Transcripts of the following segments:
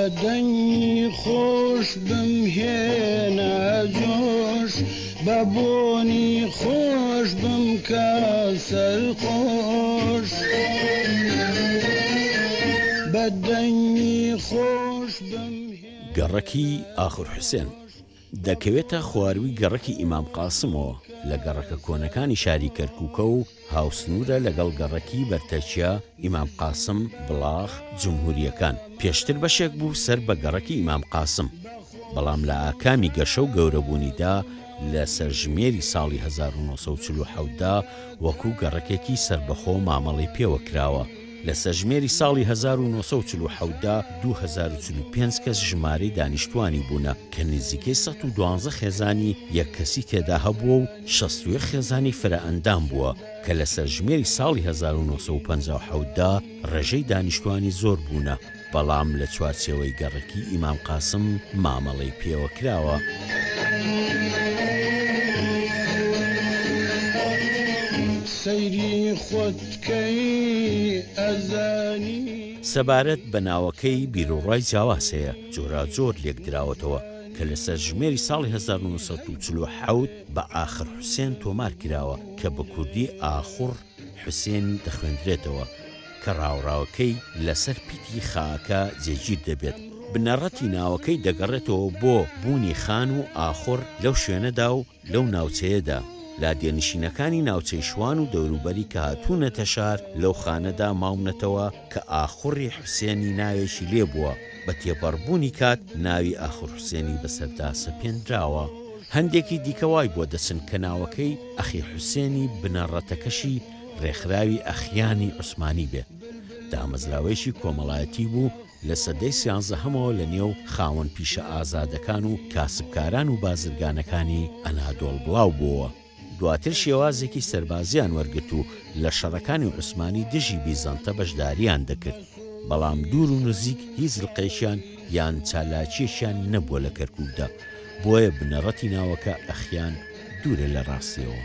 بەدەنگی خۆش بمهێنە جۆش بە بۆنی خۆش بمکە سەرخۆش بەدەنگی خۆش بمهێنە. گەڕەکی ئاخور حوسێن دەکەوێتە خواروی گەڕەکی ئیمام قاسمەوە لە گەڕەکە کۆنەکانی شاری کەرکووکە و هاوسنورە لەگەڵ گەڕەکی بەرتەچیا ئیمام قاسم بڵاخ جمهوریەکان. پێشتر بەشێک بوو سەر بە گەڕەکی ئیمام قاسم، بەڵام لە ئاکامی گەشە و گەورەبوونیدا لە سەرژمێری ساڵی 1940دا وەکو گەڕەکێکی سربەخۆ مامەڵی پێوە کراوە. لە سەرژمێری ساڵی 1940دا 2045 کەس ژمارەی دانیشتوانی بوونە کە نزیکەی 112 خێزانی یەک کەسی تێدا هەبووە و 61 خێزانی فرەئەندام بووە کە لە سەرژمێری ساڵی 1950دا ڕێژەی دانیشتوانی زۆر بوونە، بەڵام لە چوارچێوەی گەڕەکی ئیمام قاسم مامەڵەی پێوە کراوە. سەیری خۆتکەی ئەزانی سەبارەت بە ناوەکەی بیرۆڕای جیاواز هەیە، جۆرا جۆر لێک دراوەتەوە کە لە سەرژمێری ساڵی 1940 بە ئاخر حوسێن تۆمار کراوە کە بە کوردی ئاخور حوسێن دەخوێندرێتەوە کە ڕاوڕاوەکەی لەسەر پیتی خاکە جێگیر دەبێت. بنەڕەتی ناوەکەی دەگەڕێتەوە بۆ بوونی خان و ئاخور لەو شوێنەدا و لەو ناوچەیەدا. لادێنشینەکانی ناوچەی شوان و دەوروبەری کە هاتوونەتە شار لەو خانەدا ماونەتەوە کە ئاخوڕی حوسێنی ناوێکی لێبووە. بە تێپەڕبوونی کات ناوی ئاخور حوسێنی بەسەردا سەپێنراوە. هەندێکی دیکەوای بۆ دەچن کە ناوەکەی ئەخی حوسێنی بنەڕەتەکەشی ڕێکخراوی ئەخیانی عوسمانی بێ. دامەزراوێشی کۆمەڵایەتی بوو لە سەدەی 13ەمەوە لە نێو خاوەن پیشە ئازادەکان و کاسبکاران و بازرگانەکانی ئەنادۆڵ بڵاو بووە. دواتر شێوازێکی سەربازیان وەرگرت و لە شەڕەکانی عوسمانی دژی بیزەنتە بەشداریان دەکرد، بەڵام دوور و نزیک هیچ ڕقێشیان یان چالاکیێکیان نەبووە لە کەرکووکدا، بۆیە بنەڕەتی ناوەکە ئەخیان دوورە لە ڕاستیەوە.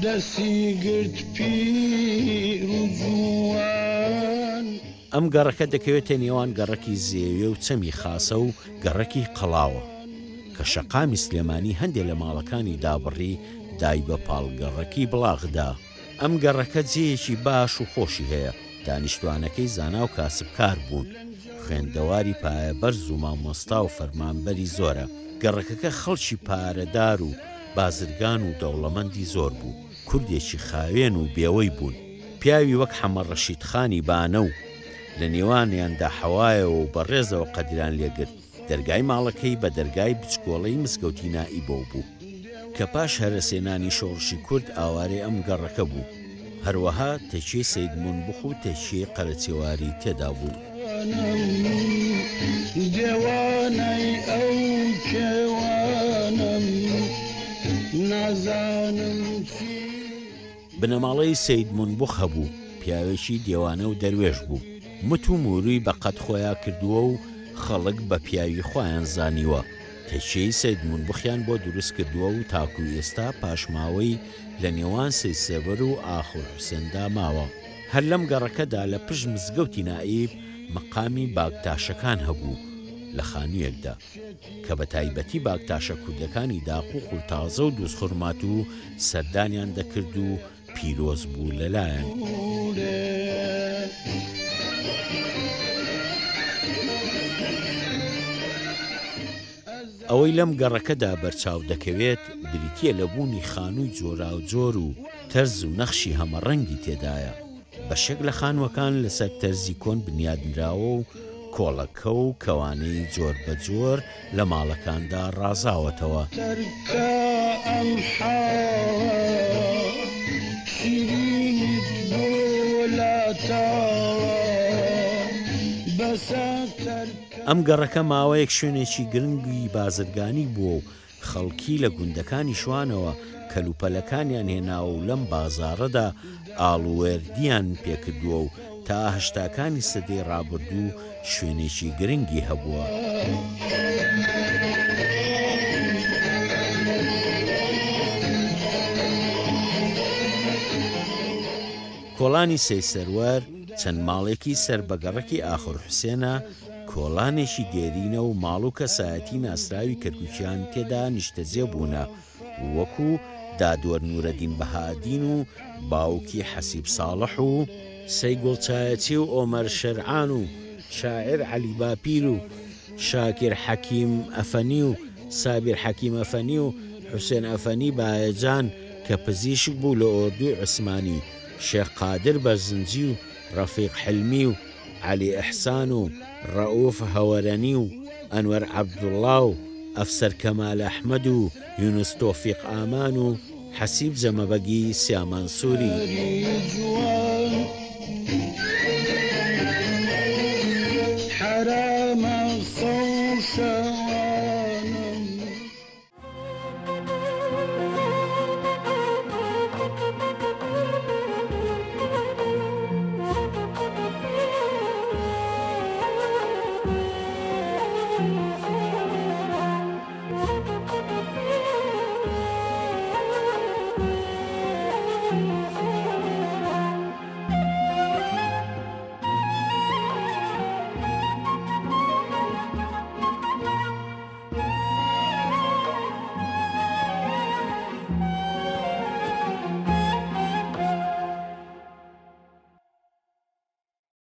دەستی گرت پیر و جوان. ئەم گەڕەکە دەکەوێتە نێوان گەڕەکی زێوێ و چەمی خاسە و گەڕەکی قەڵاوە کە شەقامی سلێمانی هەندێک لە ماڵەکانی دابڕی دای بە پاڵگەڕەکی بڵاغدا. ئەم گەڕەکە جێیەکی باش و خۆشی هەیە، دانیشتوانەکەی زانا و کاسبکار بوون، خوێندەواری پایەبەرز و مامۆستا و فەرمانبەری زۆرە. گەڕەکەکە خەڵکی پارەدار و بازرگان و دەوڵەمەندی زۆر بوو، کوردێکی خاوێن و بێوەی بوون. پیاوی وەک حەمە ڕەشیدخانی بانە و لە نێوانیاندا حەوایەوە و بەڕێزەوە قەدران لێگرت. دەرگای ماڵەکەی بە دەرگای بچکۆڵەی مزگەوتی نائیبە بوو کە پاش هەرەسێنانی شۆڕشی کورد ئاوارەی ئەم گەڕەکە بوو. هەروەها تەچێ سەیدمون بخ و تەچێ قەرەچێواری تێدا بوو. دێوانەی ئەو کێوانم نازانم چی. بنەماڵەی سەیدمون بخ هەبوو، پیاوێکی دیێوانە و دەروێش بوو، مت و موروی بە قەت خۆیان کردووە و خەڵک بە پیاوی خۆیان زانیوە. تەچێی سەیدمون بخیان بۆ دروست کردووە و تاکو ئێستا پاشماوەی لە نێوان سەیسەبەر و ئاخور حوسێندا ماوە. هەر لەم گەڕەکەدا لە پشت مزگەوتی نائیب مەقامی باگتاشەکان هەبوو لە خانوویەکدا کە بە تایبەتی باگتاشە کوردەکانی داقوق و تازە و دۆزخورمات و سەردانیان دەکرد و پیرۆز بوو لەلایەن. ئەوەی لەم گەڕەکەدا بەرچاو دەکەوێت بریتیە لە بوونی خانووی جۆرا و جۆر و تەرز و نەخشی هەمەڕەنگی تێدایە. بەشێک لە خانووەکان لەسەر تەرزی کۆن بنیادنراوە و کۆڵەکە و کەوانەی جۆر بە جۆر لە ماڵەکاندا ڕازاوەتەوە. ئەم گەڕەکە ماوەیەک شوێنێکی گرنگی بازرگانی بووە و خەڵکی لە گوندەکانی شوانەوە کەلوپەلەکانیان هێناوە و لەم بازاڕەدا ئاڵوێردیان پێکردووە و تا هەشتاکانی سەدەی ڕابردوو شوێنێکی گرنگی هەبووە. کۆڵانی سەیسەروەر چەند ماڵێکی سەربەگەڕێکی ئاخر حوسێنە کۆڵانێکی دێرینە و ماڵ و کەسایەتی ناسراوی کەرکووکیان تێدا نیشتەجێ بوونە وەکو دادوەر نورەدین بەهادین و باوکی حەسیب ساڵح و سەی گوڵچایەتی و ئۆمەر شەرعان و شاعر عەلی باپیر و شاکر حەکیم ئەفەنی و سابیر حەکیم ئەفەنی و حوسێن ئەفەنی بایەجان کە پزیشک بوو لە ئۆردوی عوسمانی شێخ قادر بەرزنجی و ڕەفیق حلمی و عەلی ئەحسان و ڕەئوف هەوەرەنی و ئەنوەر عەبدوڵڵا و ئەفسەر کەمال ئەحمەد و یونس تۆفیق ئامان و حەسیب جەمەبەگی سیامان سووری جوان